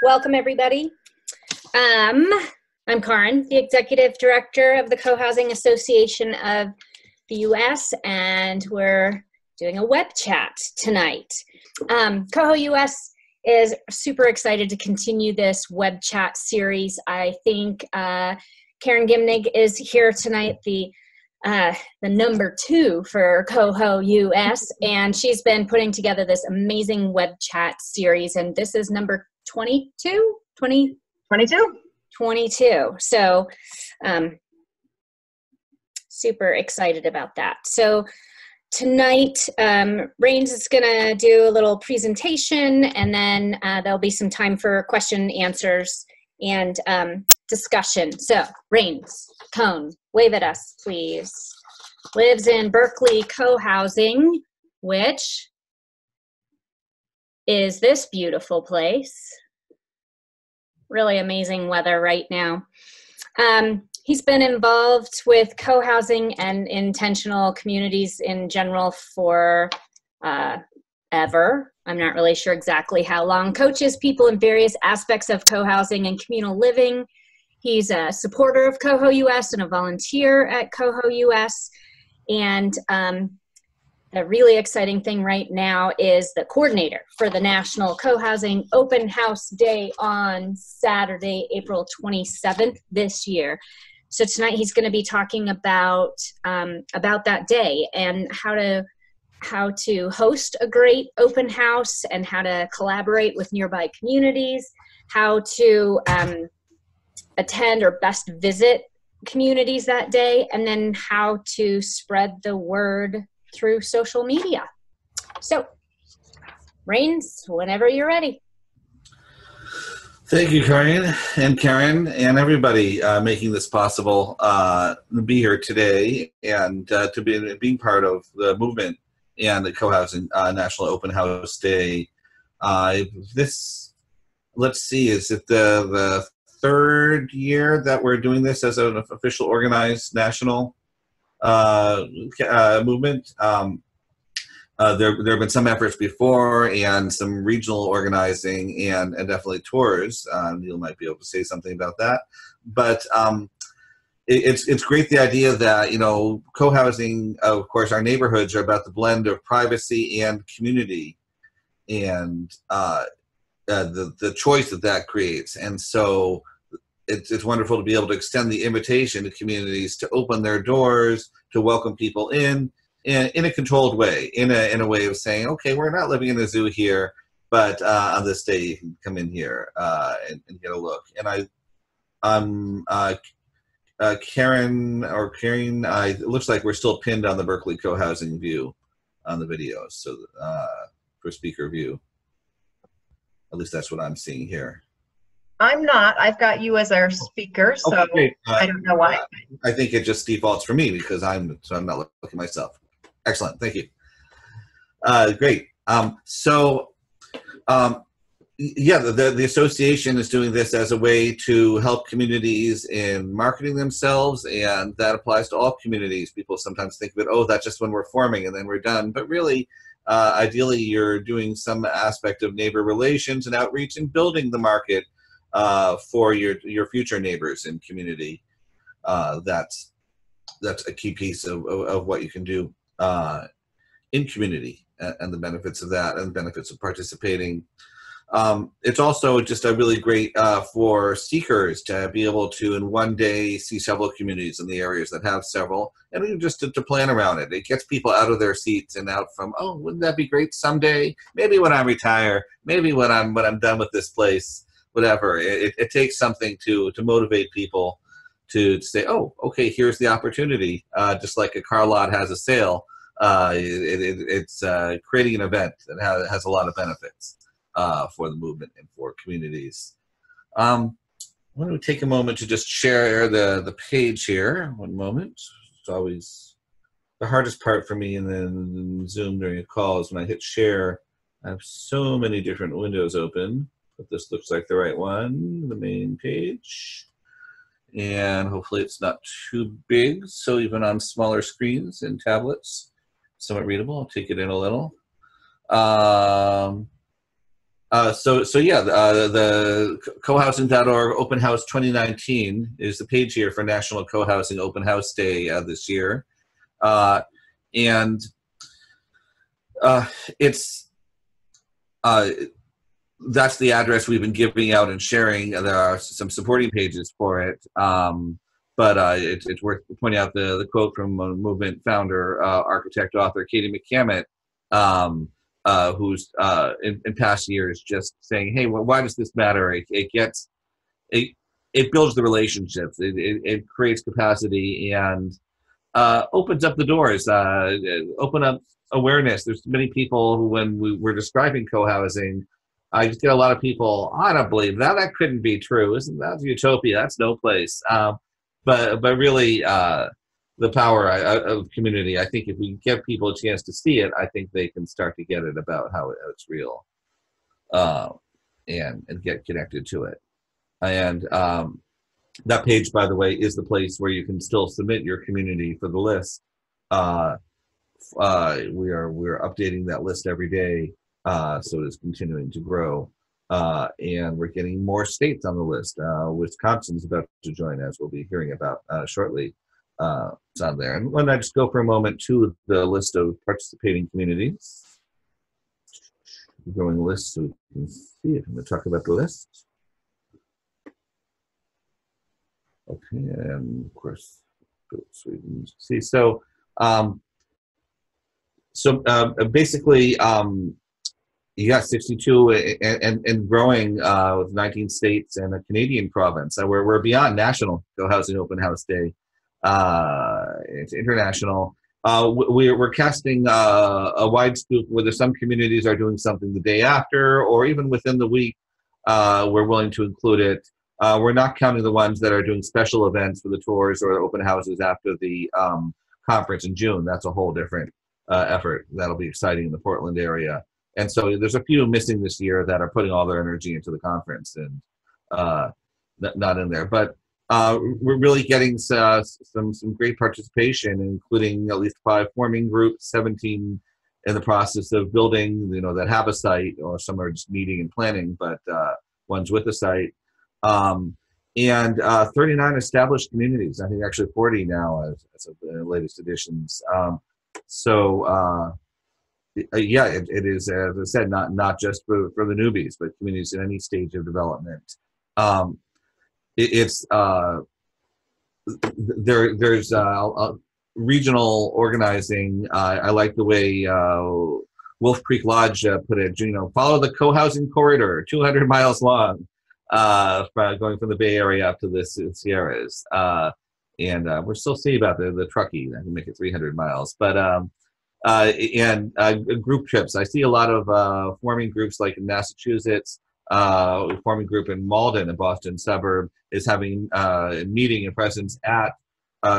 Welcome, everybody. I'm Karen, the Executive Director of the Cohousing Association of the U.S., and we're doing a web chat tonight. Coho US is super excited to continue this web chat series. I think Karen Gimnig is here tonight, the number 2 for Coho US, and she's been putting together this amazing web chat series, and this is number 22? 22. So super excited about that. So tonight, Rains is gonna do a little presentation, and then there'll be some time for question and answers and discussion. So Rains, Cohen, wave at us, please. Lives in Berkeley Cohousing, which is this beautiful place. Really amazing weather right now. He's been involved with cohousing and intentional communities in general for ever. I'm not really sure exactly how long. Coaches people in various aspects of cohousing and communal living. He's a supporter of Coho US and a volunteer at Coho US. And the really exciting thing right now is the coordinator for the National Cohousing Open House Day on Saturday, April 27th this year. So tonight he's going to be talking about that day and how to host a great open house and how to collaborate with nearby communities, how to attend or best visit communities that day, and then how to spread the word through social media. So, Rains, whenever you're ready. Thank you, Karen and everybody making this possible to be here today and to be being part of the movement and the Cohousing National Open House Day. Let's see, is it the third year that we're doing this as an official organized national movement? There have been some efforts before and some regional organizing and definitely tours. Neil might be able to say something about that. But it's great, the idea that, you know, co-housing, of course, our neighborhoods are about the blend of privacy and community and the choice that creates. And so it's wonderful to be able to extend the invitation to communities to open their doors, to welcome people in a controlled way, in a way of saying, okay, we're not living in a zoo here, but on this day you can come in here and get a look. And Karen, it looks like we're still pinned on the Berkeley Cohousing view on the video, so for speaker view. At least that's what I'm seeing here. I'm not. I've got you as our speaker, so okay, I don't know why. I think it just defaults for me because I'm not looking myself. Excellent, thank you. Great. Yeah, the association is doing this as a way to help communities in marketing themselves, and that applies to all communities. People sometimes think of it, oh, that's just when we're forming and then we're done. But really, ideally, you're doing some aspect of neighbor relations and outreach and building the market for your future neighbors and community. That's a key piece of what you can do in community and the benefits of that and the benefits of participating. It's also just a really great for seekers to be able to in one day see several communities in the areas that have several, and even just to plan around it. It gets people out of their seats and out from, oh, wouldn't that be great someday? Maybe when I retire, maybe when I'm done with this place, whatever. It takes something to motivate people to say, oh, okay, here's the opportunity. Just like a car lot has a sale, it's creating an event that has a lot of benefits for the movement and for communities. Why don't we take a moment to just share the page here. One moment. It's always the hardest part for me, and then Zoom during a call is when I hit share. I have so many different windows open, but this looks like the right one, the main page. And hopefully it's not too big, so even on smaller screens and tablets, somewhat readable. I'll take it in a little. So yeah, the cohousing.org Open House 2019 is the page here for National Cohousing Open House Day this year. And it's that's the address we've been giving out and sharing. There are some supporting pages for it. But it's worth pointing out the quote from movement founder, architect, author Katie McCammett, who's in past years just saying, hey, well, why does this matter? It builds the relationships. It creates capacity and opens up the doors, open up awareness. There's many people who, when we were describing co-housing, I just get a lot of people, I don't believe that. That couldn't be true. Isn't that utopia? That's no place. But really, the power of community, I think if we give people a chance to see it, I think they can start to get it about how it's real and get connected to it. And that page, by the way, is the place where you can still submit your community for the list. We're updating that list every day, so it is continuing to grow. And we're getting more states on the list. Wisconsin's about to join, as we'll be hearing about shortly. It's on there. And when I just go for a moment to the list of participating communities, growing list so we can see it. I'm going to talk about the list. Okay, and of course, Sweden. See, so basically, yeah, 62 and growing with 19 states and a Canadian province. We're beyond National Cohousing Open House Day. It's international. We're casting a wide scoop, whether some communities are doing something the day after or even within the week. We're willing to include it. We're not counting the ones that are doing special events for the tours or open houses after the conference in June. That's a whole different effort. That'll be exciting in the Portland area. And so there's a few missing this year that are putting all their energy into the conference and not in there. But we're really getting some great participation, including at least 5 forming groups, 17 in the process of building, that have a site, or some are just meeting and planning, but one's with a site. And 39 established communities. I think actually 40 now as of the latest editions. Yeah, it is, as I said, not just for the newbies, but communities in any stage of development. There's regional organizing. I like the way Wolf Creek Lodge put it. Follow the co-housing corridor, 200 miles long, going from the Bay Area up to the Sierras. And we're still seeing about the Truckee. I can make it 300 miles, but. Group trips. I see a lot of forming groups like in Massachusetts. A forming group in Malden, a Boston suburb, is having a meeting and presence at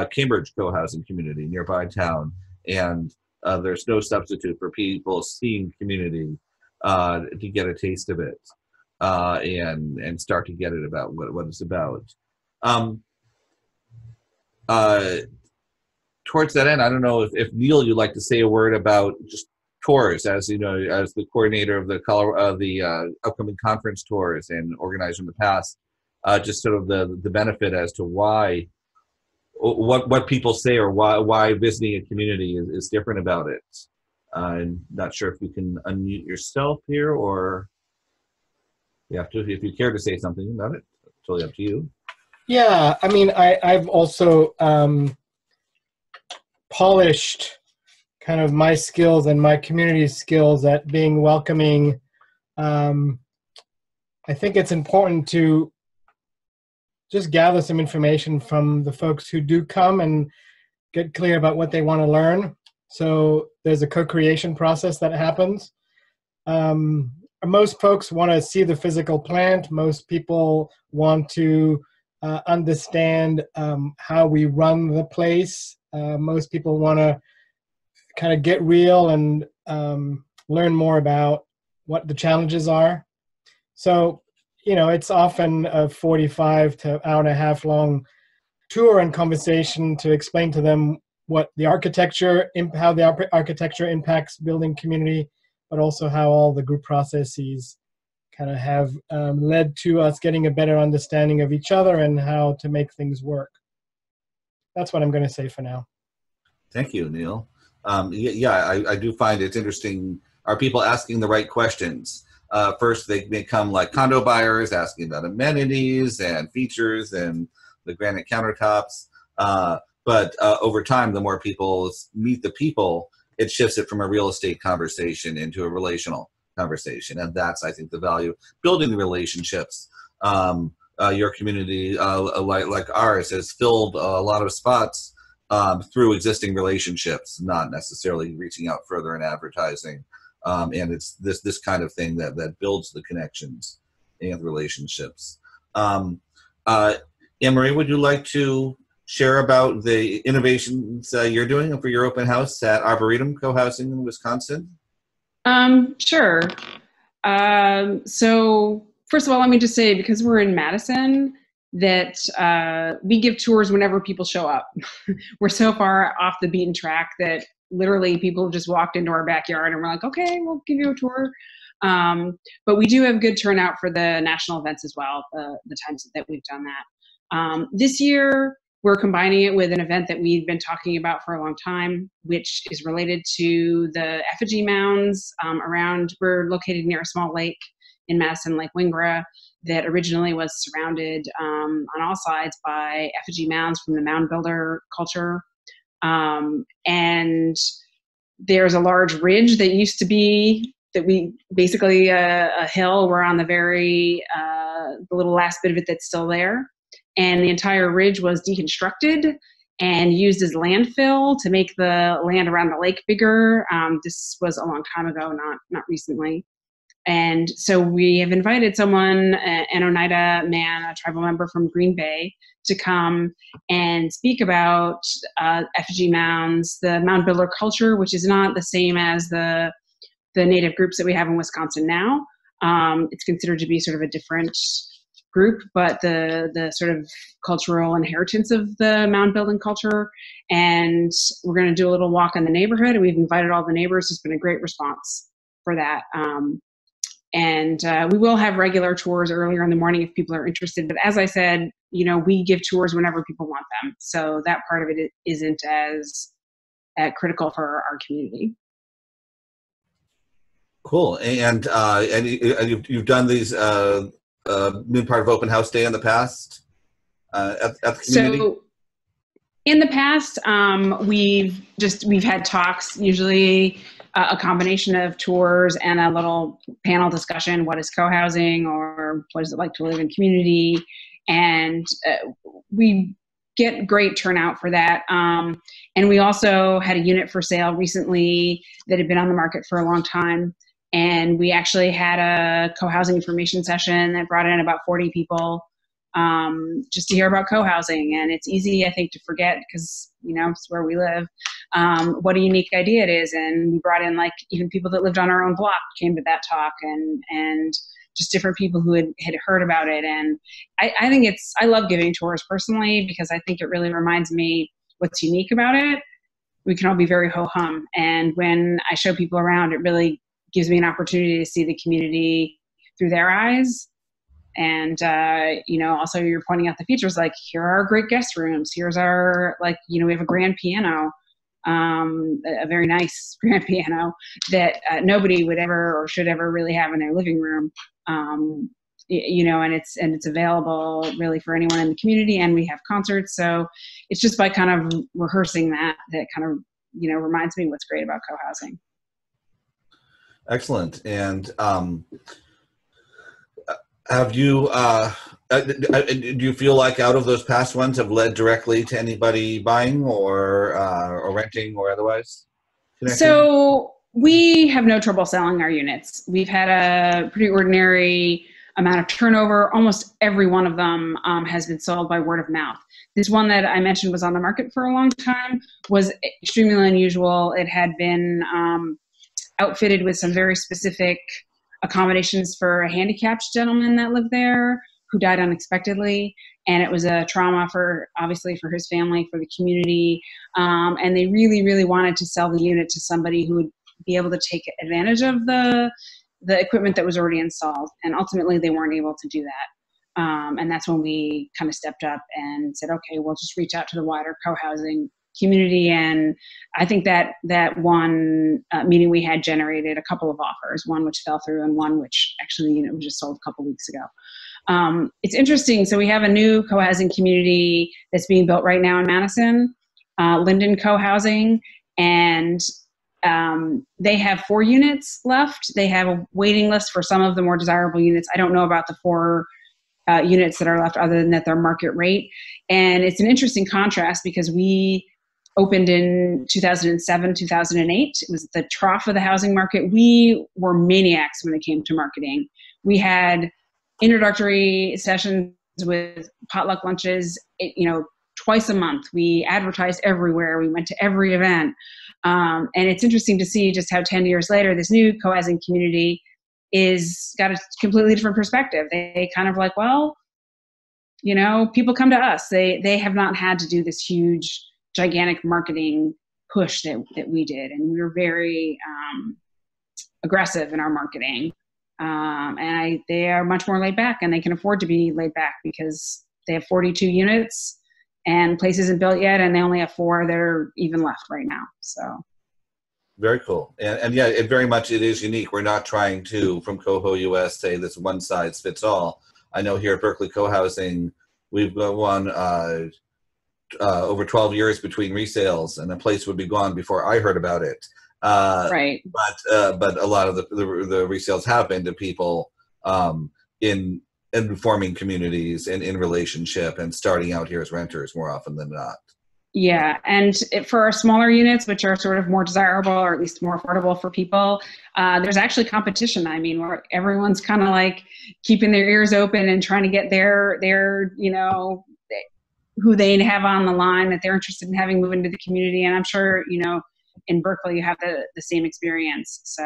Cambridge co-housing community, nearby town. And there's no substitute for people seeing community to get a taste of it and start to get it about what it's about. Towards that end, I don't know if Neil, you'd like to say a word about just tours, as as the coordinator of the upcoming conference tours and organizer in the past, just sort of the benefit as to why, what people say or why visiting a community is different about it. I'm not sure if you can unmute yourself here, or you have to, if you care to say something about it. Totally up to you. Yeah, I mean, I've also polished kind of my skills and my community's skills at being welcoming. I think it's important to just gather some information from the folks who do come and get clear about what they want to learn. So there's a co-creation process that happens. Most folks want to see the physical plant. Most people want to understand how we run the place. Most people want to kind of get real and learn more about what the challenges are. So, it's often a 45 to hour and a half long tour and conversation to explain to them what the architecture, how the architecture impacts building community, but also how all the group processes kind of have led to us getting a better understanding of each other and how to make things work. That's what I'm going to say for now. Thank you, Neil. I do find it's interesting. Are people asking the right questions? First, they become like condo buyers, asking about amenities and features and the granite countertops. But over time, the more people meet the people, it shifts it from a real estate conversation into a relational conversation. And that's, I think, the value, building the relationships. Your community, like ours, has filled a lot of spots through existing relationships, not necessarily reaching out further in advertising. And it's this kind of thing that builds the connections and relationships. Anne-Marie, would you like to share about the innovations you're doing for your open house at Arboretum Cohousing in Wisconsin? Sure. So first of all, let me just say, because we're in Madison, that we give tours whenever people show up. We're so far off the beaten track that literally people just walked into our backyard and we're like, okay, we'll give you a tour. But we do have good turnout for the national events as well, the times that we've done that. This year, we're combining it with an event that we've been talking about for a long time, which is related to the Effigy Mounds we're located near a small lake in Madison, Lake Wingra, that originally was surrounded on all sides by effigy mounds from the mound builder culture. And there's a large ridge that used to be, basically a hill. We're on the little last bit of it that's still there. And the entire ridge was deconstructed and used as landfill to make the land around the lake bigger. This was a long time ago, not recently. And so we have invited someone, an Oneida man, a tribal member from Green Bay, to come and speak about effigy mounds, the mound builder culture, which is not the same as the native groups that we have in Wisconsin now. It's considered to be sort of a different group, but the sort of cultural inheritance of the mound building culture. And we're going to do a little walk in the neighborhood, and we've invited all the neighbors. It's been a great response for that. And we will have regular tours earlier in the morning if people are interested. But as I said, we give tours whenever people want them. So that part of it isn't as critical for our community. Cool. And you've done these been part of Open House Day in the past at the community? So in the past, we've had talks, usually a combination of tours and a little panel discussion. What is co-housing, or what is it like to live in community? And we get great turnout for that. And we also had a unit for sale recently that had been on the market for a long time. And we actually had a co-housing information session that brought in about 40 people just to hear about co-housing. And it's easy, I think, to forget because, it's where we live, what a unique idea it is. And we brought in even people that lived on our own block came to that talk, and just different people who had heard about it. And I think I love giving tours personally because I think it really reminds me what's unique about it. We can all be very ho-hum. And when I show people around, it really gives me an opportunity to see the community through their eyes. And, also you're pointing out the features, like here are our great guest rooms. Here's our, we have a grand piano, a very nice grand piano that nobody would ever or should ever really have in their living room. And it's available really for anyone in the community, and we have concerts. So it's just by kind of rehearsing that kind of, reminds me what's great about co-housing. Excellent. And have you, do you feel like out of those past ones have led directly to anybody buying or renting or otherwise connecting? So we have no trouble selling our units. We've had a pretty ordinary amount of turnover. Almost every one of them has been sold by word of mouth. This one that I mentioned was on the market for a long time, was extremely unusual. It had been outfitted with some very specific accommodations for a handicapped gentleman that lived there who died unexpectedly. And it was a trauma obviously for his family, for the community. And they really, really wanted to sell the unit to somebody who would be able to take advantage of the the equipment that was already installed. And ultimately they weren't able to do that. And that's when we kind of stepped up and said, okay, we'll just reach out to the wider co-housing community. And I think that one meeting we had generated a couple of offers, one which fell through and one which actually, was just sold a couple weeks ago. It's interesting. So we have a new co-housing community that's being built right now in Madison, Linden Cohousing, and they have 4 units left. They have a waiting list for some of the more desirable units. I don't know about the 4 units that are left other than that they're market rate. And it's an interesting contrast because we opened in 2007, 2008. It was the trough of the housing market. We were maniacs when it came to marketing. We had introductory sessions with potluck lunches, twice a month. We advertised everywhere. We went to every event. And it's interesting to see just how 10 years later, this new co-housing community is got a completely different perspective. They kind of like, well, people come to us. They have not had to do this huge, gigantic marketing push that we did. And we were very aggressive in our marketing. And they are much more laid back, and they can afford to be laid back because they have 42 units and place isn't built yet, and they only have 4 that are even left right now. So very cool. And yeah, it is unique. We're not trying to, from Coho US, say this one size fits all. I know here at Berkeley Cohousing, we've got one over 12 years between resales, and the place would be gone before I heard about it. Right. But a lot of the resales have been to people in forming communities and in relationship and starting out here as renters more often than not. Yeah, and for our smaller units, which are sort of more desirable or at least more affordable for people, there's actually competition. I mean, where everyone's kind of like keeping their ears open and trying to get their who they have on the line that they're interested in having move into the community. And I'm sure, in Berkeley, you have the same experience. So,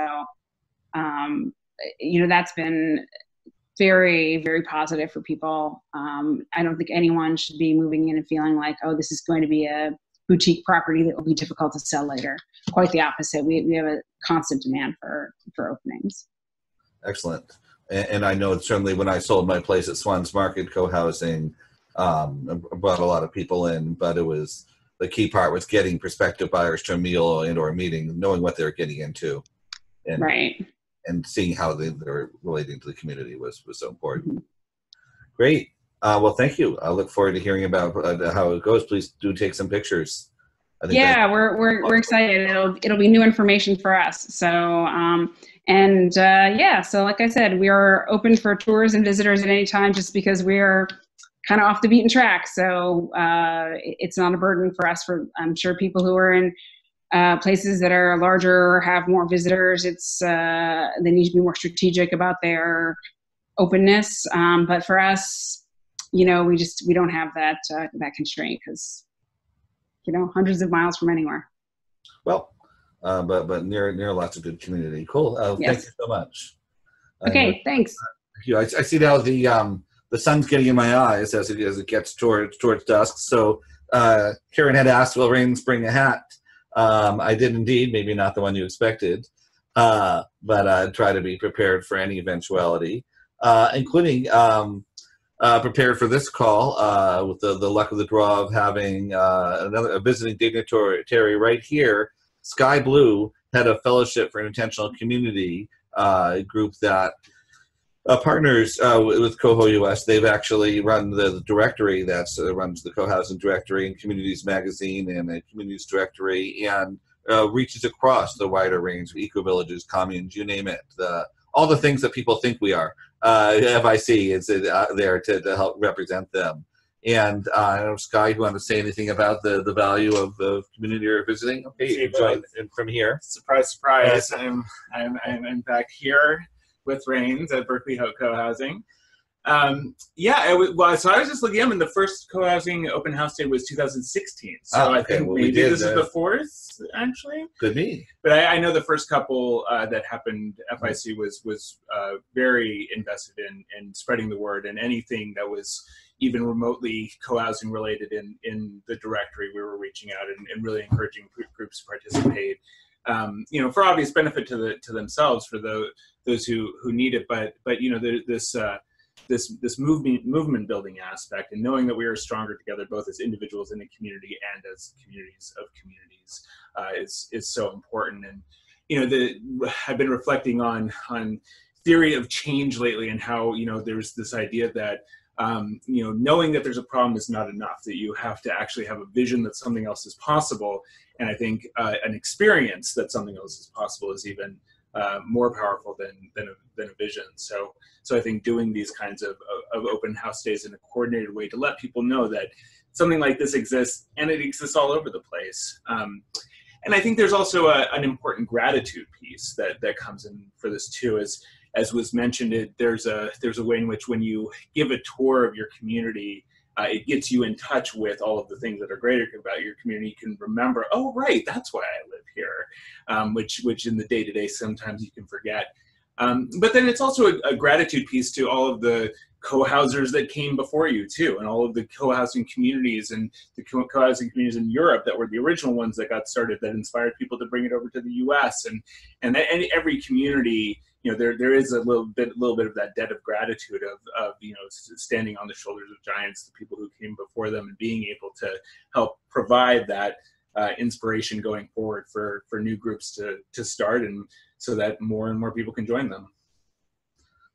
that's been very, very positive for people. I don't think anyone should be moving in and feeling like, oh, this is going to be a boutique property that will be difficult to sell later. Quite the opposite. We have a constant demand for openings. Excellent. And I know certainly when I sold my place at Swans Market Co-housing, brought a lot of people in, but it was the key part was getting prospective buyers to a meal and or a meeting, knowing what they're getting into. And, right. And seeing how they're relating to the community was so important. Mm-hmm. Great. Well, thank you. I look forward to hearing about how it goes. Please do take some pictures. I think we're excited. It'll be new information for us. So, so like I said, we are open for tours and visitors at any time just because we are kind of off the beaten track. So it's not a burden for us. I'm sure people who are in places that are larger or have more visitors, they need to be more strategic about their openness. But for us, we don't have that constraint because, hundreds of miles from anywhere. Well, but near lots of good community. Cool. Yes. Thank you so much. Okay. Thanks. Thank you. I see now the sun's getting in my eyes as it gets towards dusk. So Karen had asked, will Rain bring a hat? I did indeed, maybe not the one you expected, but try to be prepared for any eventuality, including prepared for this call with the luck of the draw of having a visiting dignitary right here. Sky Blue had a fellowship for an intentional community group that partners with Coho US. They've actually run the directory that runs the Cohousing directory and Communities Magazine and a Communities directory, and reaches across the wider range of eco-villages, communes, you name it. All the things that people think we are. FIC is there to help represent them. And I don't know, Sky, you want to say anything about the value of the community you're visiting? Okay, you join from here. Surprise, surprise. I'm in fact here with Rains at Berkeley Co-housing. So I was just looking up, and the first co-housing open house day was 2016. So I think maybe this is the 4th, actually. Could be. But I know the first couple that happened, FIC was very invested in spreading the word, and anything that was even remotely co-housing related in the directory, we were reaching out and really encouraging groups to participate. you know, for obvious benefit to themselves, for those who need it, but you know, this movement building aspect, and knowing that we are stronger together, both as individuals in a community and as communities of communities, is so important. And you know, I've been reflecting on theory of change lately, and how, you know, there's this idea that you know, knowing that there's a problem is not enough, that you have to actually have a vision that something else is possible. And I think an experience that something else is possible is even more powerful than a vision. So I think doing these kinds of open house days in a coordinated way to let people know that something like this exists, and it exists all over the place. And I think there's also an important gratitude piece that comes in for this too. As was mentioned, there's a way in which, when you give a tour of your community, it gets you in touch with all of the things that are great about your community. You can remember, oh, right, that's why I live here, which in the day-to-day sometimes you can forget. But then it's also a gratitude piece to all of the co-housers that came before you too, and all of the co-housing communities and the co-housing communities in Europe that were the original ones that got started, that inspired people to bring it over to the US. And every community, you know, there is a little bit of that debt of gratitude of you know, standing on the shoulders of giants, the people who came before them, and being able to help provide that inspiration going forward for new groups to start, and so that more and more people can join them.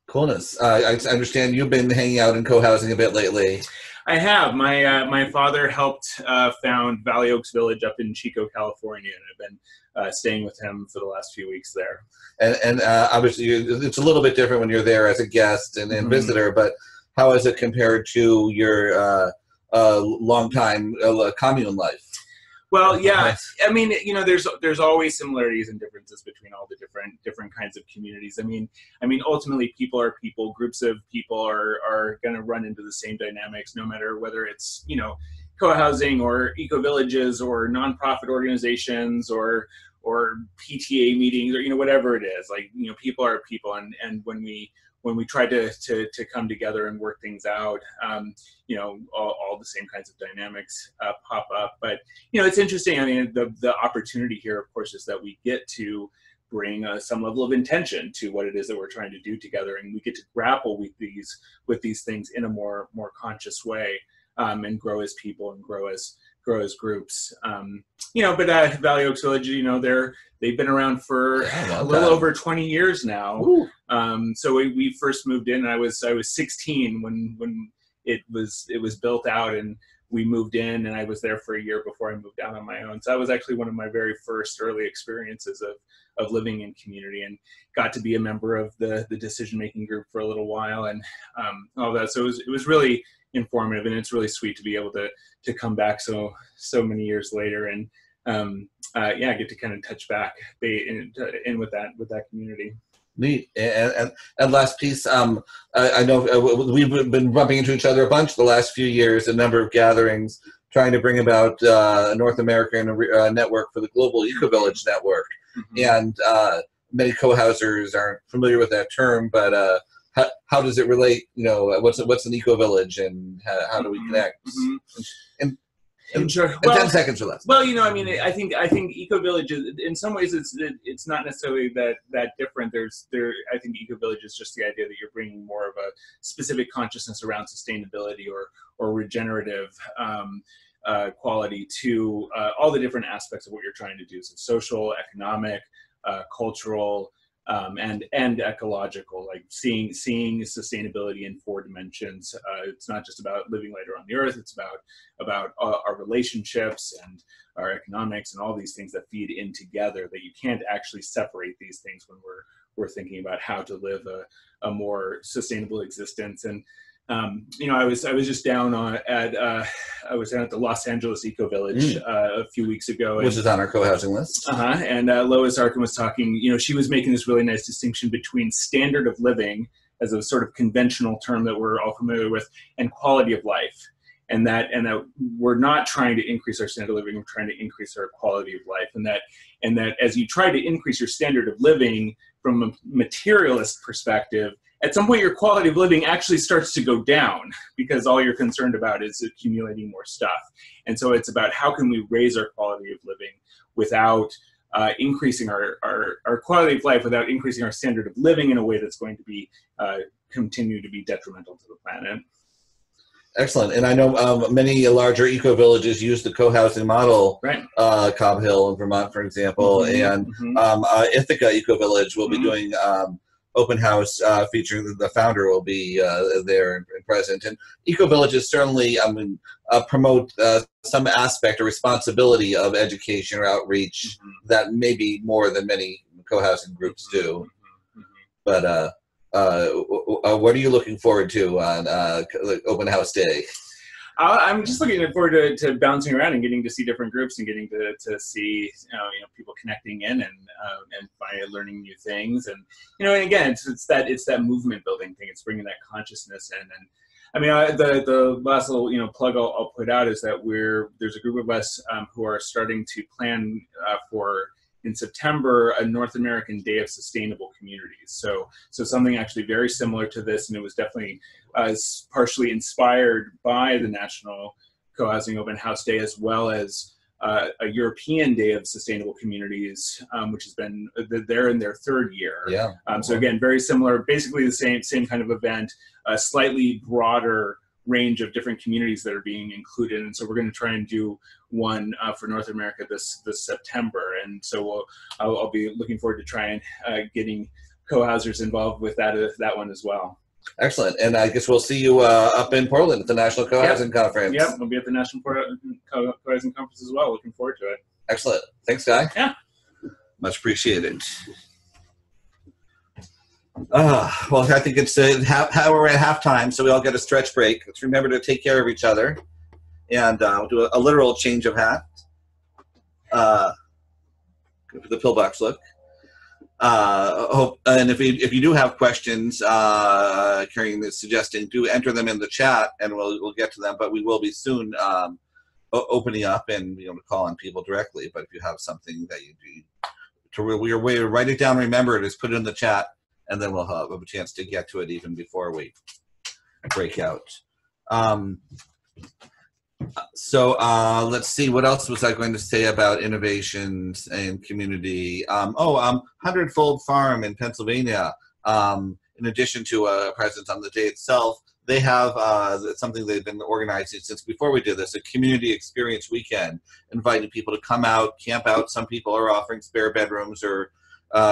Coolness. I understand you've been hanging out in co-housing a bit lately. I have. My father helped found Valley Oaks Village up in Chico, California, and I've been staying with him for the last few weeks there. And obviously, it's a little bit different when you're there as a guest and visitor, but how is it compared to your long-time commune life? Well, yeah, I mean, you know, there's always similarities and differences between all the different kinds of communities. I mean, ultimately, people are people. Groups of people are going to run into the same dynamics, no matter whether it's, you know, co-housing or eco-villages or nonprofit organizations or PTA meetings, or, you know, whatever it is. Like, you know, people are people, and when we try to come together and work things out, you know, all the same kinds of dynamics pop up. But, you know, it's interesting. I mean, the opportunity here, of course, is that we get to bring some level of intention to what it is that we're trying to do together, and we get to grapple with these things in a more conscious way, and grow as people and grow as groups. You know, but Valley Oaks Village, you know, they've been around for a little over 20 years now. So we first moved in, and I was 16 when it was built out, and we moved in, and I was there for a year before I moved out on my own. So that was actually one of my very first early experiences of living in community, and got to be a member of the decision-making group for a little while, and all that. So it was really informative, and it's really sweet to be able to come back so many years later, and yeah, get to kind of touch back in with that community. Neat. And last piece, I know we've been bumping into each other a bunch the last few years, a number of gatherings trying to bring about a North American network for the Global Eco-Village Network. And many co-housers aren't familiar with that term, but how does it relate? You know, what's an eco-village, and how do we connect? And sure. Well, 10 seconds or less. Well, you know, I mean, I think eco-village is, in some ways, it's not necessarily that different. I think eco-village is just the idea that you're bringing more of a specific consciousness around sustainability or regenerative quality to all the different aspects of what you're trying to do. So social, economic, cultural, and ecological, like seeing sustainability in 4 dimensions. It's not just about living later on the earth, it's about our relationships and our economics and all these things that feed in together, that you can't actually separate these things when we're thinking about how to live a more sustainable existence. And you know, I was just down at the Los Angeles Eco Village a few weeks ago, which is on our co-housing list. And Lois Arkin was talking. You know, she was making this really nice distinction between standard of living as a sort of conventional term that we're all familiar with, and quality of life. And that we're not trying to increase our standard of living, we're trying to increase our quality of life. And that as you try to increase your standard of living from a materialist perspective, at some point your quality of living actually starts to go down, because all you're concerned about is accumulating more stuff. And so it's about how can we raise our quality of living without increasing our quality of life without increasing our standard of living in a way that's going to be continue to be detrimental to the planet. Excellent. And I know many larger eco-villages use the co-housing model, right. Cobb Hill in Vermont, for example, and Ithaca Eco-Village will be doing open house featuring the founder will be there and present. And eco-villages certainly promote some aspect or responsibility of education or outreach that maybe more than many co-housing groups do. But what are you looking forward to on Open House Day? I'm just looking forward to bouncing around and getting to see different groups and getting to see people connecting in and learning new things, and and again it's that movement building thing. It's bringing that consciousness in. And I mean, the last little plug I'll put out is that there's a group of us who are starting to plan for, in September, a North American Day of Sustainable Communities. So something actually very similar to this, and it was definitely partially inspired by the National Co-Housing Open House Day, as well as a European Day of Sustainable Communities, which has been, they're in their third year. Yeah. So again, very similar, basically the same kind of event, a slightly broader range of different communities that are being included. And so we're going to try and do one for North America this September. And so I'll be looking forward to trying getting co-housers involved with that one as well. Excellent. And I guess we'll see you up in Portland at the National Co-Housing Conference. Yep, we'll be at the National Co-Housing Conference as well. Looking forward to it. Excellent. Thanks, Guy. Yeah. Much appreciated. Well, I think it's we're at halftime, so we all get a stretch break. Let's remember to take care of each other, and we'll do a literal change of hat. Good for the pillbox look. And if you do have questions, Carrie is suggesting, do enter them in the chat, and we'll get to them. But we will be soon opening up and be able to call on people directly. But if you have something that you do, to write it down, remember it, just put it in the chat. And then we'll have a chance to get to it even before we break out. Let's see, what else was I going to say about innovations and community? Hundredfold Farm in Pennsylvania, in addition to a presence on the day itself, they have something they've been organizing since before we did this, a community experience weekend, inviting people to come out, camp out. Some people are offering spare bedrooms or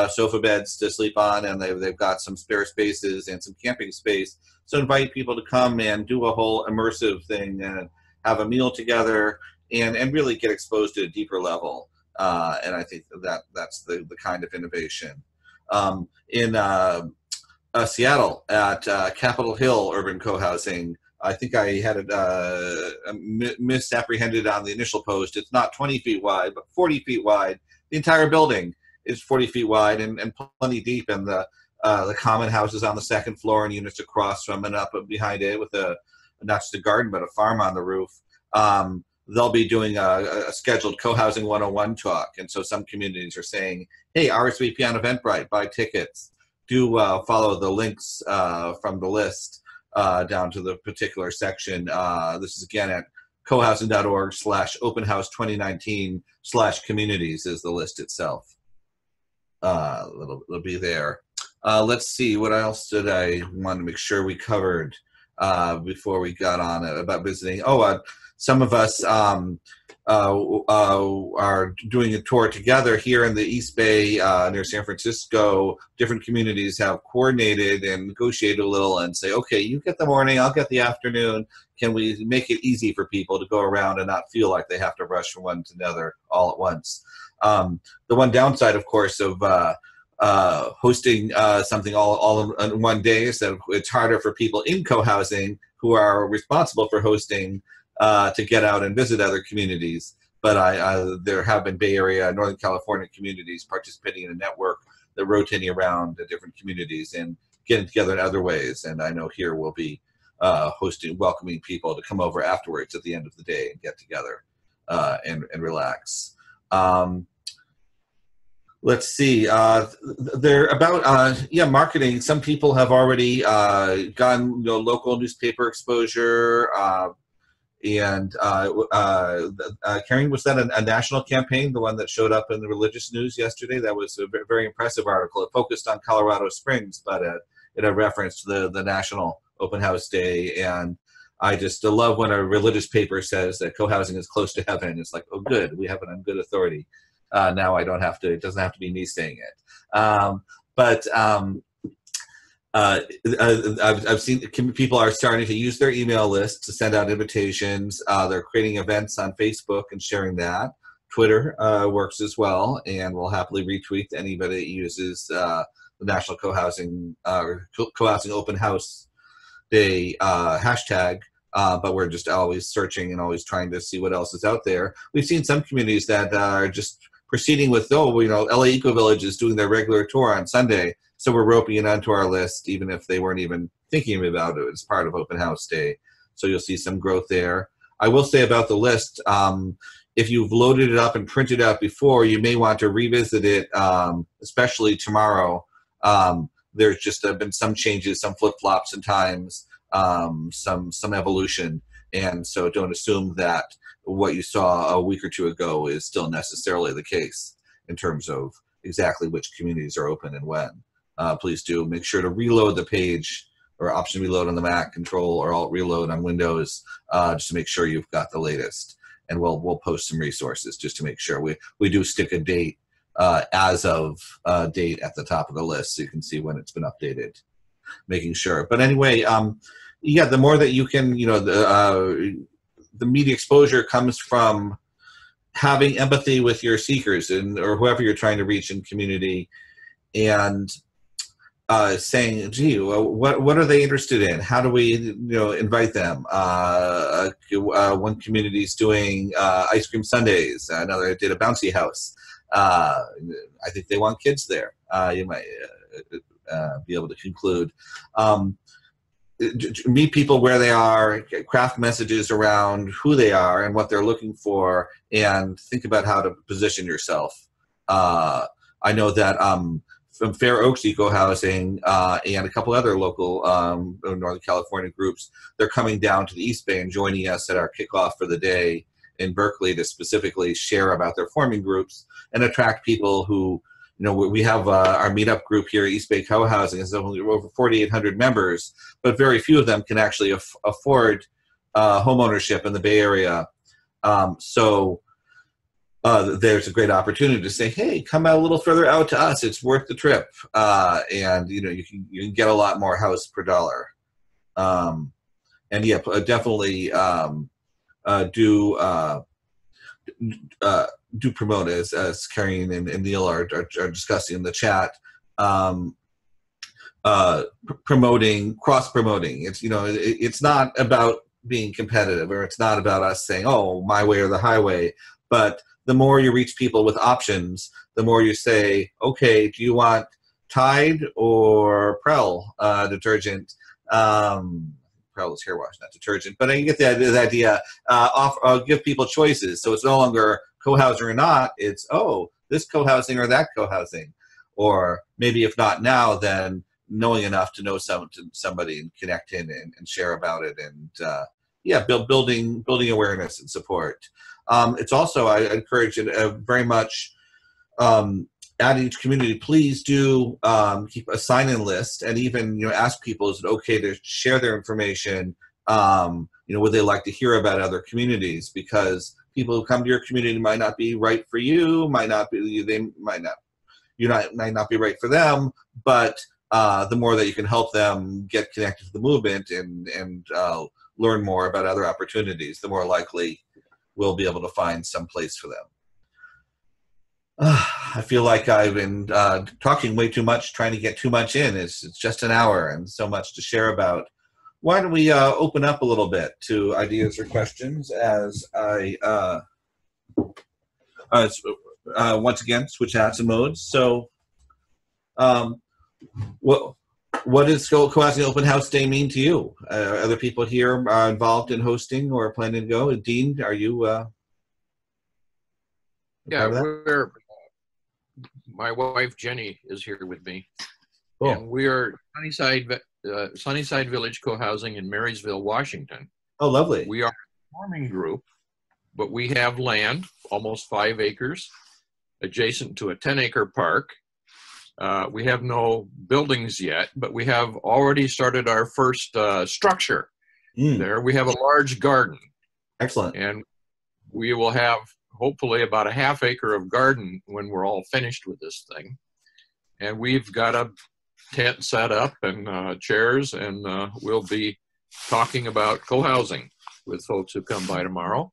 sofa beds to sleep on, and they've got some spare spaces and some camping space. So invite people to come and do a whole immersive thing and have a meal together and really get exposed to a deeper level. And I think that's the kind of innovation. In Seattle at Capitol Hill Urban Co-Housing, I think I had it misapprehended on the initial post. It's not 20 feet wide, but 40 feet wide. The entire building is 40 feet wide and plenty deep, and the common houses on the second floor and units across from and up behind it with not just a garden but a farm on the roof. They'll be doing a scheduled Co-Housing 101 talk, and so some communities are saying, hey, RSVP on Eventbrite, buy tickets, do follow the links from the list down to the particular section. This is again at cohousing.org/openhouse2019/communities is the list itself. It'll be there. Let's see, what else did I want to make sure we covered before we got on about visiting? Some of us are doing a tour together here in the East Bay near San Francisco. Different communities have coordinated and negotiated a little and say, okay, you get the morning, I'll get the afternoon. Can we make it easy for people to go around and not feel like they have to rush from one to another all at once? The one downside, of course, of hosting something all in one day is that it's harder for people in co-housing who are responsible for hosting to get out and visit other communities. But there have been Bay Area, Northern California communities participating in a network that rotating around the different communities and getting together in other ways. And I know here we'll be welcoming people to come over afterwards at the end of the day and get together and relax. Let's see. They're about marketing. Some people have already gotten local newspaper exposure. And Karen, was that a national campaign, the one that showed up in the religious news yesterday? That was a very impressive article. It focused on Colorado Springs, but it had reference to the National Open House Day. And I just love when a religious paper says that co-housing is close to heaven. It's like, oh, good, we have it on good authority. Now I don't have to, it doesn't have to be me saying it. I've seen people are starting to use their email list to send out invitations. They're creating events on Facebook and sharing that. Twitter works as well, and we'll happily retweet anybody that uses the National Cohousing Cohousing Open House Day hashtag. But we're just always searching and always trying to see what else is out there. We've seen some communities that are just proceeding with, LA Eco Village is doing their regular tour on Sunday, so we're roping it onto our list, even if they weren't even thinking about it as part of Open House Day. So you'll see some growth there. I will say about the list, if you've loaded it up and printed it out before, you may want to revisit it, especially tomorrow. There's just been some changes, some flip-flops in times, some evolution, and so don't assume that what you saw a week or two ago is still necessarily the case in terms of exactly which communities are open and when. Please do make sure to reload the page, or option reload on the Mac, Control or Alt reload on Windows, just to make sure you've got the latest. And we'll post some resources just to make sure we do stick a date as of date at the top of the list, so you can see when it's been updated, making sure. But anyway, yeah, the more that you can, the media exposure comes from having empathy with your seekers or whoever you're trying to reach in community, and saying, gee, what are they interested in? How do we invite them? One community is doing ice cream sundaes. Another did a bouncy house. I think they want kids there. You might be able to conclude. Meet people where they are, craft messages around who they are and what they're looking for, and think about how to position yourself. I know that from Fair Oaks Eco Housing and a couple other local Northern California groups, they're coming down to the East Bay and joining us at our kickoff for the day in Berkeley to specifically share about their forming groups and attract people who, we have our meetup group here, East Bay Co-Housing, is over 4,800 members, but very few of them can actually afford home ownership in the Bay Area. So there's a great opportunity to say, hey, come out a little further out to us. It's worth the trip. And you can get a lot more house per dollar. And yeah, definitely do promote, as Karen and Neil are discussing in the chat, promoting, cross-promoting. It's not about being competitive, or it's not about us saying, oh, my way or the highway, but the more you reach people with options, the more you say, okay, do you want Tide or Prel detergent? Prel is hair wash, not detergent, but you get the idea. Give people choices, so it's no longer co-housing or not, it's, oh, this co-housing or that co-housing. Or maybe if not now, then knowing enough to know somebody and connect in and share about it, and yeah, building awareness and support. It's also, I encourage it very much, at each community, please do keep a sign-in list, and even ask people, is it okay to share their information? Would they like to hear about other communities? Because people who come to your community might not be right for you, might not be right for them, but the more that you can help them get connected to the movement and learn more about other opportunities, the more likely we'll be able to find some place for them. I feel like I've been talking way too much, trying to get too much in. It's just an hour and so much to share about. Why don't we open up a little bit to ideas or questions as I once again switch hats and modes. So what does Co-Housing Open House Day mean to you? Other people here involved in hosting or planning to go? Dean, are you yeah, my wife Jenny is here with me. Cool. And we are Sunnyside Village Co-Housing in Marysville, Washington. Oh, lovely. We are farming group, but we have land, almost 5 acres, adjacent to a 10-acre park. We have no buildings yet, but we have already started our first structure there. We have a large garden. Excellent. And we will have hopefully about a ½ acre of garden when we're all finished with this thing. And we've got a tent set up and chairs, and we'll be talking about co-housing with folks who come by tomorrow.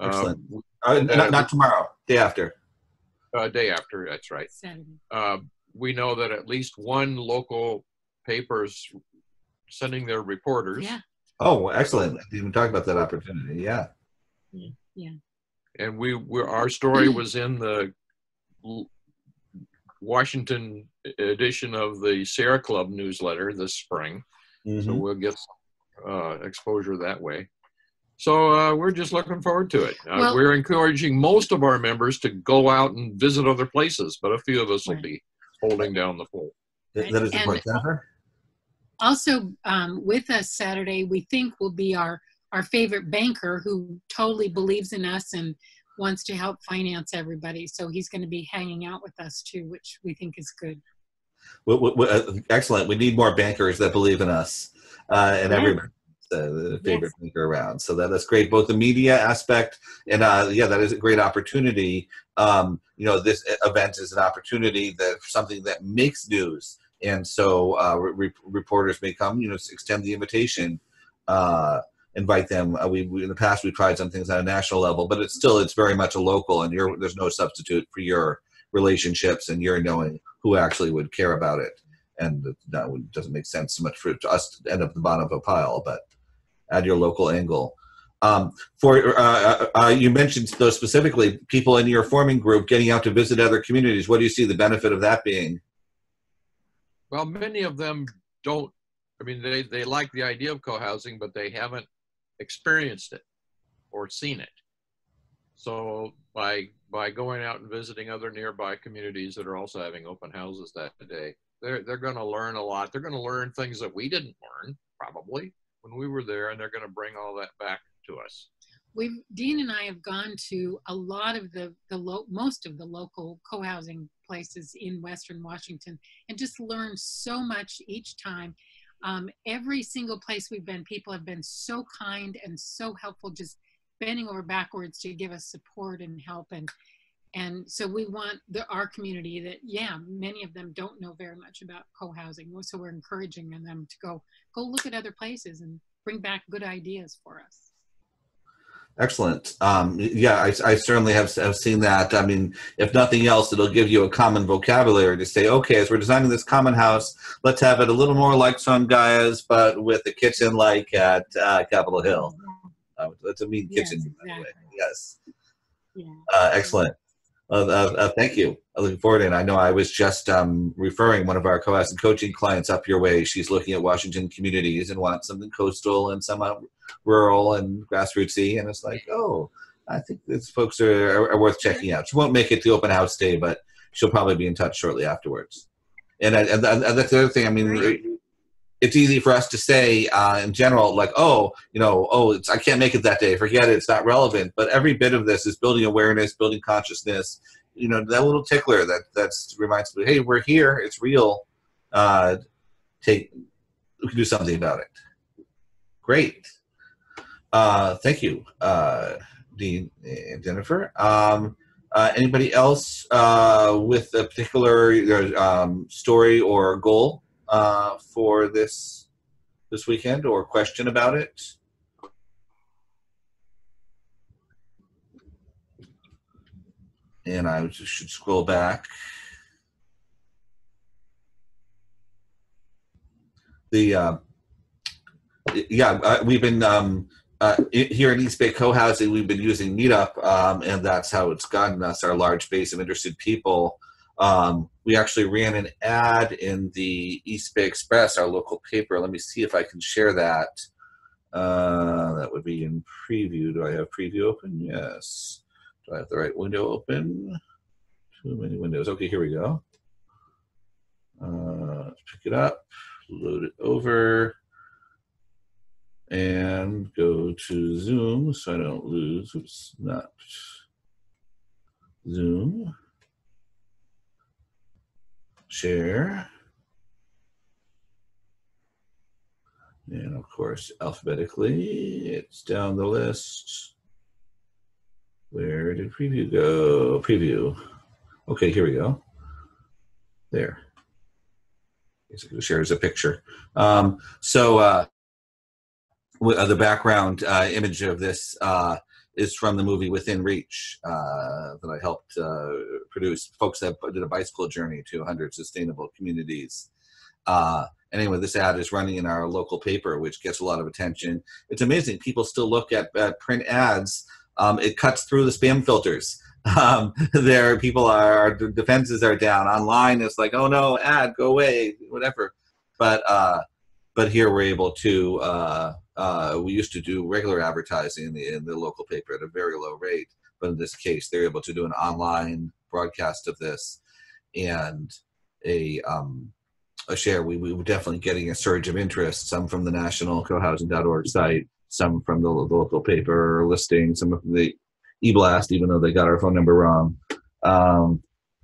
Excellent. Not tomorrow, day after. Day after, that's right. We know that at least one local paper's sending their reporters. Yeah. Oh, excellent. I didn't even talk about that opportunity. Yeah. Yeah. And our story was in the Washington edition of the Sierra Club newsletter this spring. So we'll get some exposure that way. So we're just looking forward to it. We're encouraging most of our members to go out and visit other places, but a few of us will be holding down the fort. That is important. Jennifer? Also with us Saturday, we think will be our favorite banker who totally believes in us and wants to help finance everybody. So he's going to be hanging out with us too, which we think is good. Excellent. We need more bankers that believe in us, and everybody. The favorite banker around. So that's great, both the media aspect and that is a great opportunity. This event is an opportunity something that makes news, and so reporters may come, extend the invitation, invite them. We in the past we tried some things on a national level, but it's very much a local, and there's no substitute for your relationships and your knowing who actually would care about it. And it doesn't make sense so much for us to end up at the bottom of a pile, but add your local angle. You mentioned those specifically, people in your forming group getting out to visit other communities. What do you see the benefit of that being? Well, many of them don't. I mean, they like the idea of co-housing, but they haven't experienced it or seen it. So by going out and visiting other nearby communities that are also having open houses that day, they're going to learn a lot. They're going to learn things that we didn't learn probably when we were there, and they're going to bring all that back to us. Dean and I have gone to a lot of most of the local co-housing places in Western Washington and just learned so much each time. Every single place we've been, people have been so kind and so helpful, just bending over backwards to give us support and help. And so we want our community that, many of them don't know very much about co-housing. So we're encouraging them to go look at other places and bring back good ideas for us. Excellent. I certainly have seen that. I mean, if nothing else, it'll give you a common vocabulary to say, okay, as we're designing this common house, let's have it a little more like Songaia's, but with a kitchen like at Capitol Hill. That's a mean kitchen. Exactly. Yes. Yeah. Excellent. Thank you. I look forward to it. I know I was just referring one of our co-housing coaching clients up your way. She's looking at Washington communities and wants something coastal and some rural and grassrootsy. And it's like, oh, I think these folks are worth checking out. She won't make it to open house day, but she'll probably be in touch shortly afterwards. And that's the other thing. I mean, it's easy for us to say in general, like, I can't make it that day. Forget it. It's not relevant. But every bit of this is building awareness, building consciousness. That little tickler that reminds me, hey, we're here. It's real. We can do something about it. Great. Thank you, Dean and Jennifer. Anybody else with a particular story or goal for this weekend, or question about it? And I should scroll back. We've been here in East Bay Co-Housing, we've been using Meetup, and that's how it's gotten us our large base of interested people. We actually ran an ad in the East Bay Express, our local paper. Let me see if I can share that. That would be in preview. Do I have preview open? Yes. Do I have the right window open? Too many windows. Okay, here we go. Let's pick it up, load it over. And go to Zoom so I don't lose. Oops, not Zoom. Share. And of course, alphabetically, it's down the list. Where did preview go? Preview. Okay, here we go. There. Basically shares a picture. The background image of this is from the movie Within Reach that I helped produce. Folks that did a bicycle journey to 100 sustainable communities. Anyway, this ad is running in our local paper, which gets a lot of attention. It's amazing. People still look at print ads. It cuts through the spam filters. Their defenses are down. Online, it's like, oh no, ad, go away, whatever. But here we're able to, we used to do regular advertising in the local paper at a very low rate. But in this case, they're able to do an online broadcast of this and a share. We were definitely getting a surge of interest, some from the national cohousing.org site, some from the local paper listing, some of the e-blast, even though they got our phone number wrong.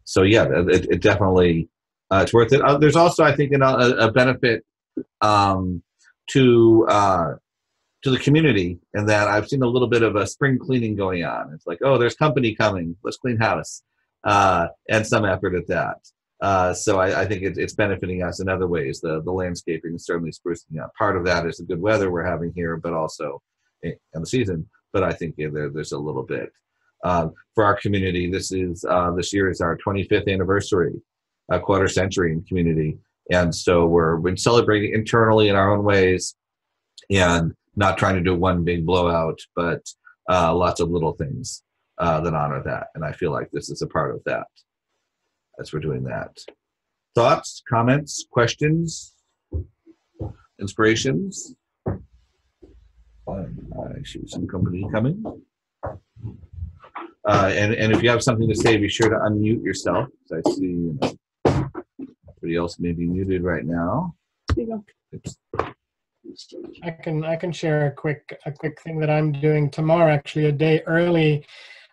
So yeah, it definitely, it's worth it. There's also, I think, a benefit to the community in that I've seen a little bit of a spring cleaning going on. It's like, oh, there's company coming, let's clean house, and some effort at that. So I think it's benefiting us in other ways. The landscaping is certainly sprucing up. Part of that is the good weather we're having here, but also in the season. But I think there's a little bit. For our community, this year is our 25th anniversary, a quarter century in community. And so we're celebrating internally in our own ways and not trying to do one big blowout, but lots of little things that honor that. And I feel like this is a part of that as we're doing that. Thoughts, comments, questions, inspirations? I see some company coming. And if you have something to say, be sure to unmute yourself. I see everybody else may be muted right now. There you go. I can share a quick thing that I'm doing tomorrow, actually a day early.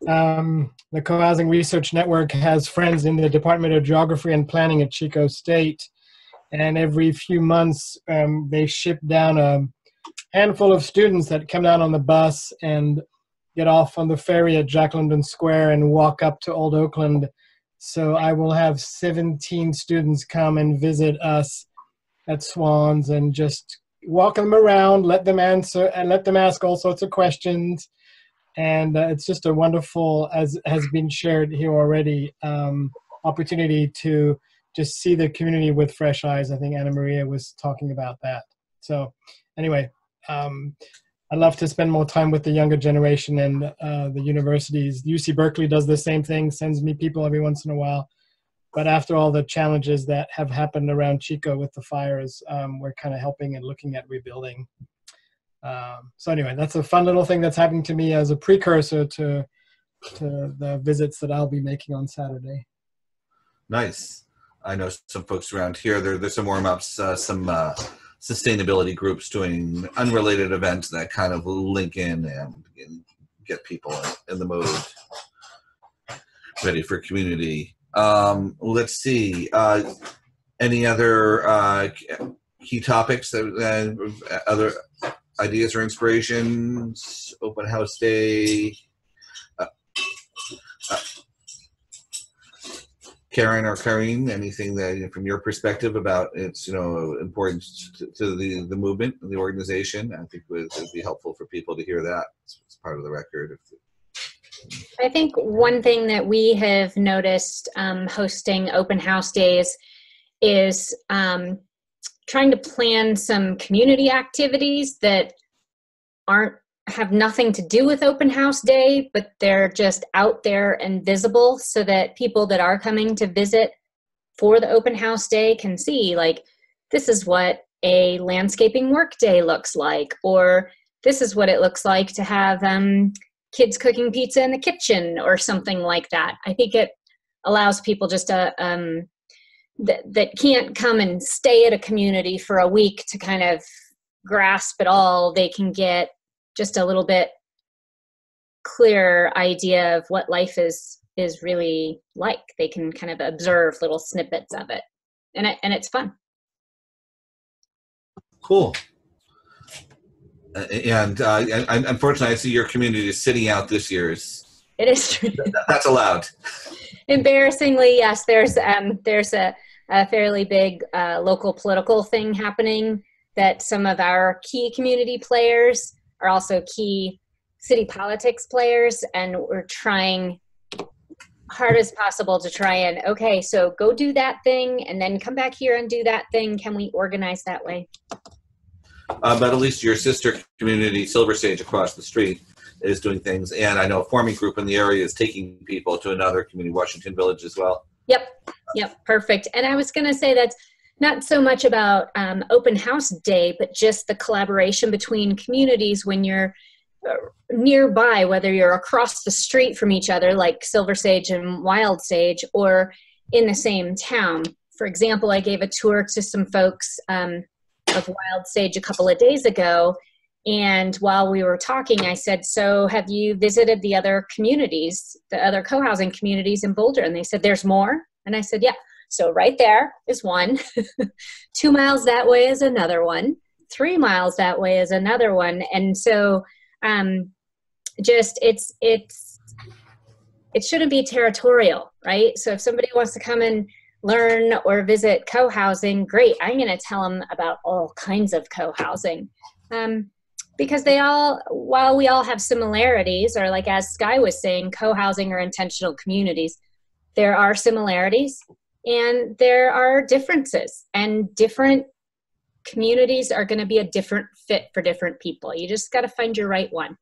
The Cohousing Research Network has friends in the Department of Geography and Planning at Chico State, and every few months they ship down a handful of students that come down on the bus and get off on the ferry at Jack London Square and walk up to Old Oakland. So I will have 17 students come and visit us at Swans and just walk them around, let them answer and let them ask all sorts of questions. And it's just a wonderful, as has been shared here already, opportunity to just see the community with fresh eyes. I think Anna Maria was talking about that. So anyway, I'd love to spend more time with the younger generation and the universities. UC Berkeley does the same thing, sends me people every once in a while. But after all the challenges that have happened around Chico with the fires, we're kind of helping and looking at rebuilding. So anyway, that's a fun little thing that's happening to me as a precursor to the visits that I'll be making on Saturday. Nice. I know some folks around here, there's some warm-ups, some sustainability groups doing unrelated events that kind of link in and get people in the mode, ready for community. Let's see. Any other key topics, other ideas or inspirations? Open house day. Karen or Karine, anything that from your perspective about its importance to the movement and the organization? I think would be helpful for people to hear that. It's part of the record. I think one thing that we have noticed hosting open house days is trying to plan some community activities that have nothing to do with open house day, but they're just out there and visible so that people that are coming to visit for the open house day can see, like, this is what a landscaping work day looks like, or this is what it looks like to have kids cooking pizza in the kitchen or something like that. I think it allows people just that can't come and stay at a community for a week to kind of grasp it all, they can get just a little bit clearer idea of what life is really like. They can kind of observe little snippets of it, and it's fun. Cool. And unfortunately, I see your community is sitting out this year. It is true. That's allowed. Embarrassingly, yes. There's a fairly big local political thing happening that some of our key community players are also key city politics players, and we're trying hard as possible to try and, okay, so go do that thing and then come back here and do that thing. Can we organize that way? But at least your sister community, Silver Sage, across the street, is doing things. And I know a forming group in the area is taking people to another community, Washington Village, as well. Yep, perfect. And I was going to say that's not so much about open house day, but just the collaboration between communities when you're nearby, whether you're across the street from each other, like Silver Sage and Wild Sage, or in the same town. For example, I gave a tour to some folks of Wild Sage a couple of days ago, and while we were talking, I said, so have you visited the other communities, the other co-housing communities in Boulder? And they said, there's more. And I said, yeah. So right there is one. 2 miles that way is another one. 3 miles that way is another one. And so just it shouldn't be territorial, right? So if somebody wants to come and learn or visit co-housing, great. I'm going to tell them about all kinds of co-housing. Because while we all have similarities, or like as Sky was saying, co-housing or intentional communities, there are similarities and there are differences, and different communities are going to be a different fit for different people. You just got to find your right one.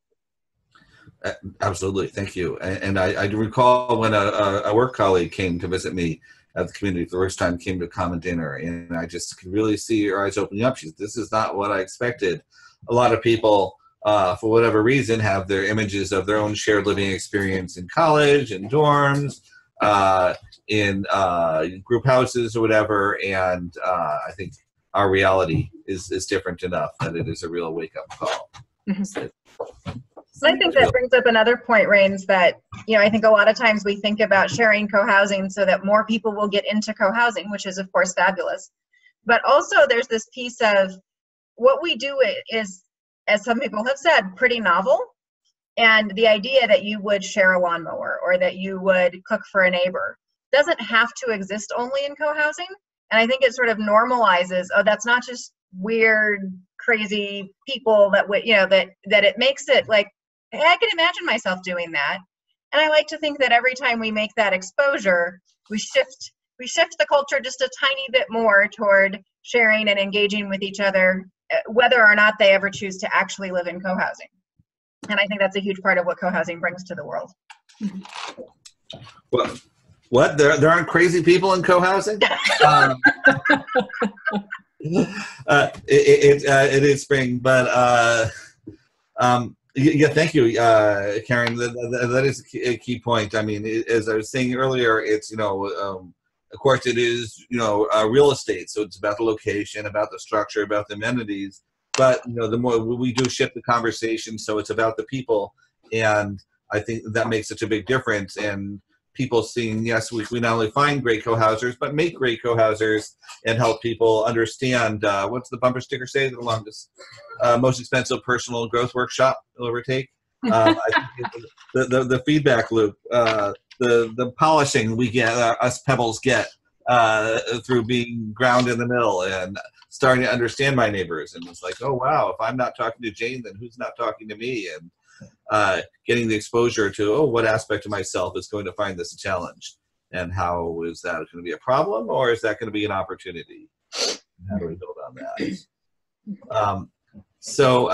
Absolutely. Thank you. And I recall when a work colleague came to visit me at the community for the first time, came to a common dinner, and I just could really see her eyes opening up. She said, this is not what I expected. A lot of people, for whatever reason, have their images of their own shared living experience in college, in dorms, in group houses or whatever, and I think our reality is different enough that it is a real wake-up call. Mm-hmm. I think that brings up another point, Rains, that, I think a lot of times we think about sharing co-housing so that more people will get into co-housing, which is, of course, fabulous. But also there's this piece of what we do is, as some people have said, pretty novel. And the idea that you would share a lawnmower or that you would cook for a neighbor doesn't have to exist only in co-housing. And I think it sort of normalizes, oh, that's not just weird, crazy people that would, that it makes it like, hey, I can imagine myself doing that. And I like to think that every time we make that exposure, we shift the culture just a tiny bit more toward sharing and engaging with each other, whether or not they ever choose to actually live in co-housing. And I think that's a huge part of what co-housing brings to the world. Well, what? There aren't crazy people in co-housing? It is spring, but yeah, thank you, Karen. That is a key point. I mean, as I was saying earlier, it's of course, it is real estate, so it's about the location, about the structure, about the amenities. But the more we do shift the conversation, so it's about the people, and I think that makes such a big difference. And people seeing, yes, we not only find great co-housers, but make great co-housers and help people understand what's the bumper sticker say? The longest, most expensive personal growth workshop you'll ever take. I think the feedback loop, the polishing we get, us pebbles get through being ground in the mill and starting to understand my neighbors. And it's like, oh, wow, if I'm not talking to Jane, then who's not talking to me? And getting the exposure to, oh, what aspect of myself is going to find this a challenge? And how is that going to be a problem, or is that going to be an opportunity? How do we build on that? So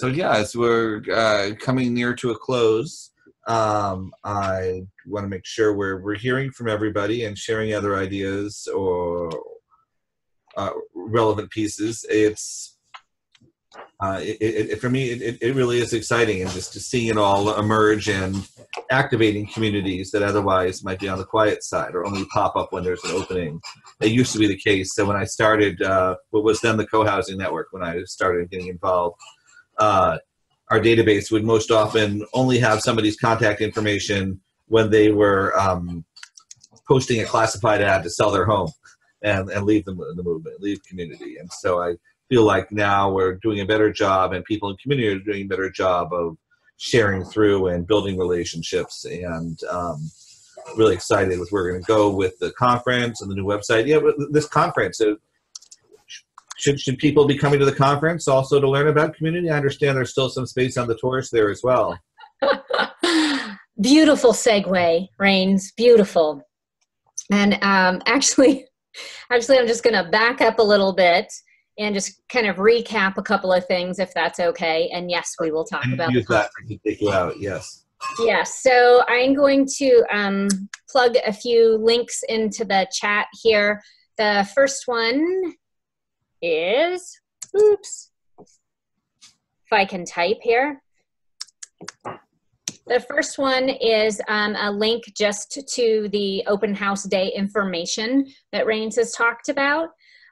yeah, as we're coming near to a close, I want to make sure we're hearing from everybody and sharing other ideas or relevant pieces. For me, it really is exciting, and just to see it all emerge and activating communities that otherwise might be on the quiet side or only pop up when there's an opening. It used to be the case. So when I started what was then the Co-Housing Network, when I started getting involved, our database would most often only have somebody's contact information when they were posting a classified ad to sell their home and leave the movement, leave community. And so I feel like now we're doing a better job, and people in community are doing a better job of sharing through and building relationships, and really excited with where we're going to go with the conference and the new website. Yeah, but this conference, should people be coming to the conference also to learn about community? I understand there's still some space on the tours there as well. Beautiful segue, Rains, beautiful. And actually, I'm just going to back up a little bit and just kind of recap a couple of things, if that's okay. And yes, we will talk about use that to take you out. Yes. Yes. So I'm going to plug a few links into the chat here. The first one is, oops, if I can type here. The first one is a link just to the open house day information that Rains has talked about.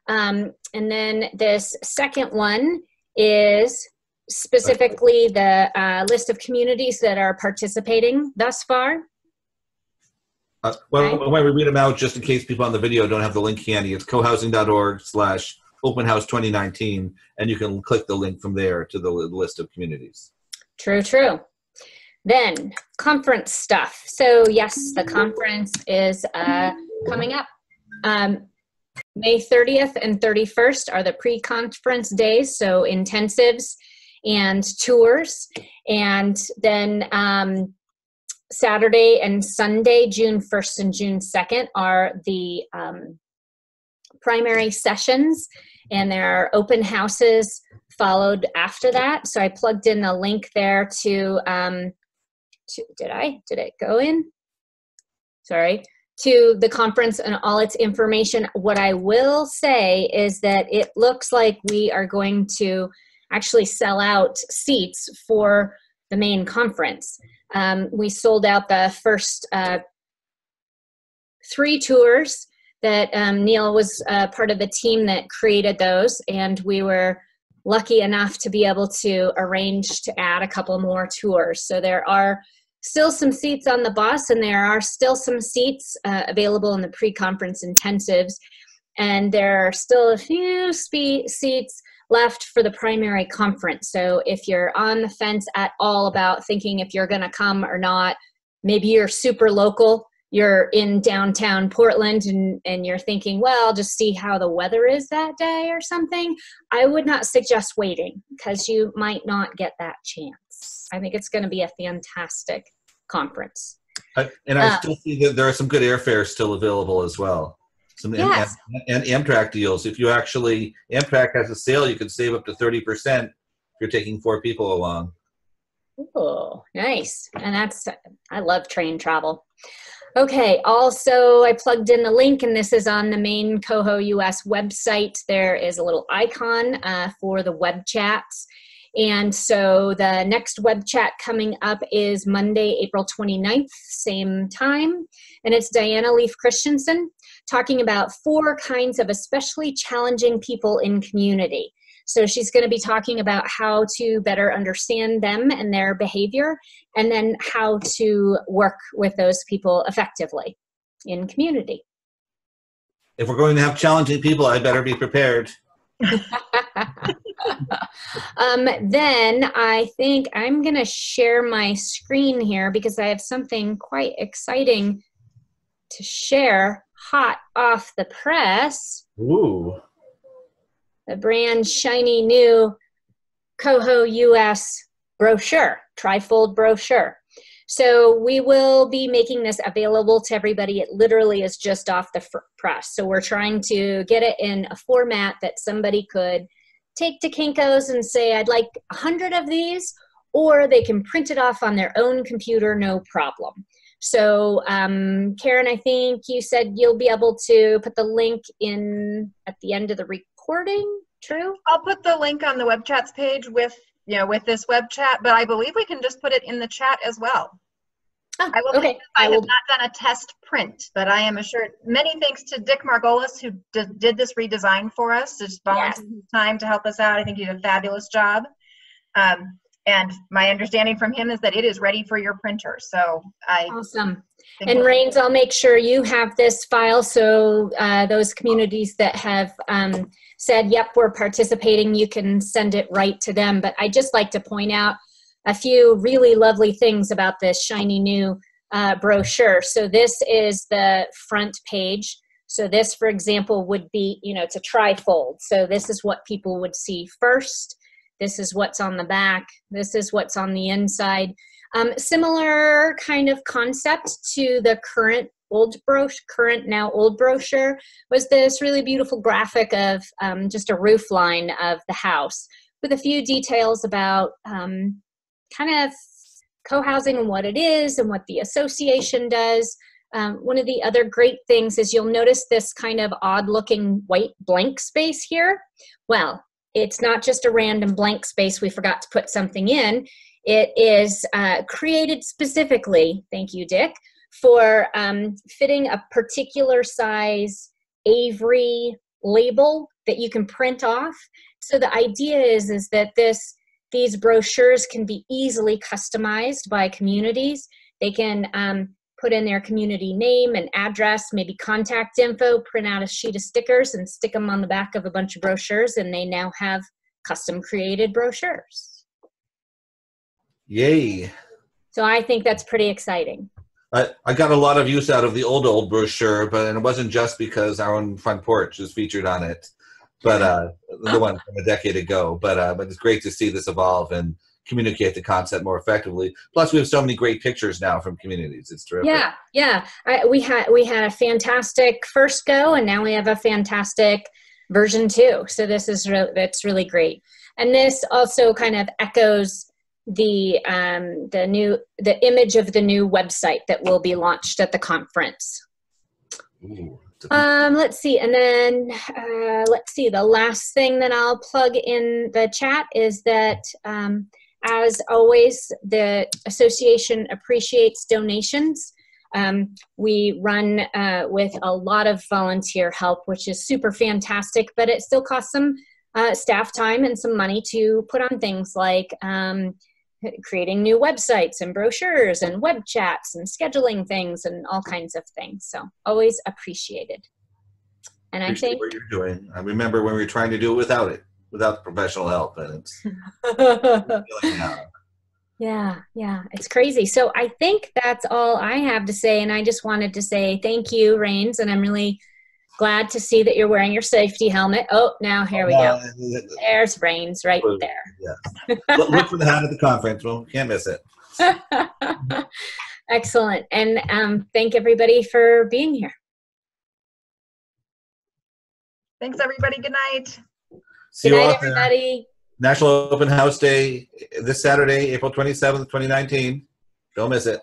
And then this second one is specifically the list of communities that are participating thus far. Well, why we read them out just in case people on the video don't have the link handy. It's cohousing.org/openhouse2019, and you can click the link from there to the list of communities. True, true. Then conference stuff. So yes, the conference is coming up. May 30th and 31st are the pre-conference days, so intensives and tours. And then Saturday and Sunday, June 1st and June 2nd, are the primary sessions, and there are open houses followed after that. So I plugged in a link there to did it go in? Sorry. To the conference and all its information. What I will say is that it looks like we are going to actually sell out seats for the main conference. We sold out the first 3 tours that Neil was part of the team that created those, and we were lucky enough to be able to arrange to add a couple more tours. So there are still some seats on the bus, and there are still some seats available in the pre-conference intensives, and there are still a few seats left for the primary conference. So if you're on the fence at all about thinking if you're going to come or not, maybe you're super local, you're in downtown Portland, and you're thinking, well, I'll just see how the weather is that day or something, I would not suggest waiting, because you might not get that chance. I think it's going to be a fantastic conference. And I still see that there are some good airfares still available as well. Some yes. and Amtrak deals. If you actually, Amtrak has a sale, you can save up to 30% if you're taking 4 people along. Oh, nice. And I love train travel. Okay, also I plugged in the link, and this is on the main Coho US website. There is a little icon for the web chats. And so the next web chat coming up is Monday, April 29th, same time. And it's Diana Leaf Christensen talking about 4 kinds of especially challenging people in community. So she's going to be talking about how to better understand them and their behavior, and then how to work with those people effectively in community. If we're going to have challenging people, I better be prepared. Then I think I'm going to share my screen here, because I have something quite exciting to share hot off the press. Ooh. The brand shiny new Coho US brochure, trifold brochure. So we will be making this available to everybody. It literally is just off the press. So we're trying to get it in a format that somebody could take to Kinko's and say, I'd like 100 of these, or they can print it off on their own computer, no problem. So Karen, I think you said you'll be able to put the link in at the end of the recording. recording. True? I'll put the link on the WebChats page with, with this WebChat, but I believe we can just put it in the chat as well. Oh, I will okay. confess I have not done a test print, but I am assured. Many thanks to Dick Margolis, who did this redesign for us, just volunteered his time to help us out. I think he did a fabulous job. And my understanding from him is that it is ready for your printer. So awesome. And Rains, I'll make sure you have this file, so those communities that have said, yep, we're participating, you can send it right to them. But I just like to point out a few really lovely things about this shiny new brochure. So this is the front page. So this, for example, would be, it's a trifold. So this is what people would see first. This is what's on the back. This is what's on the inside. Similar kind of concept to the current now old brochure was this really beautiful graphic of just a roof line of the house with a few details about kind of co-housing and what it is and what the association does. One of the other great things is you'll notice this kind of odd looking white blank space here. Well, it's not just a random blank space we forgot to put something in. It is created specifically, thank you, Dick, for fitting a particular size Avery label that you can print off. So the idea is that these brochures can be easily customized by communities. They can put in their community name and address, maybe contact info, print out a sheet of stickers and stick them on the back of a bunch of brochures, and they now have custom created brochures. Yay. So I think that's pretty exciting. I got a lot of use out of the old brochure, but it wasn't just because our own front porch is featured on it, but the one from a decade ago. But it's great to see this evolve and communicate the concept more effectively. Plus, we have so many great pictures now from communities. It's terrific. Yeah. We had a fantastic first go, and now we have a fantastic version 2. So that's really great. And this also kind of echoes the image of the new website that will be launched at the conference. Ooh, let's see, and then let's see, the last thing that I'll plug in the chat is that as always, the association appreciates donations. We run with a lot of volunteer help, which is super fantastic, but it still costs some staff time and some money to put on things like creating new websites and brochures and web chats and scheduling things and all kinds of things. So always appreciated. And appreciate I think what you're doing. I remember when we were trying to do it without the professional help, and it's yeah, it's crazy. So I think that's all I have to say, and I just wanted to say thank you, Rains, and I'm really glad to see that you're wearing your safety helmet. Oh, now here we go. There's Rains right there. Yeah. Look for the hat at the conference. Well, can't miss it. Excellent. And thank everybody for being here. Thanks, everybody. Good night. See Good you night, all everybody. National Open House Day this Saturday, April 27th, 2019. Don't miss it.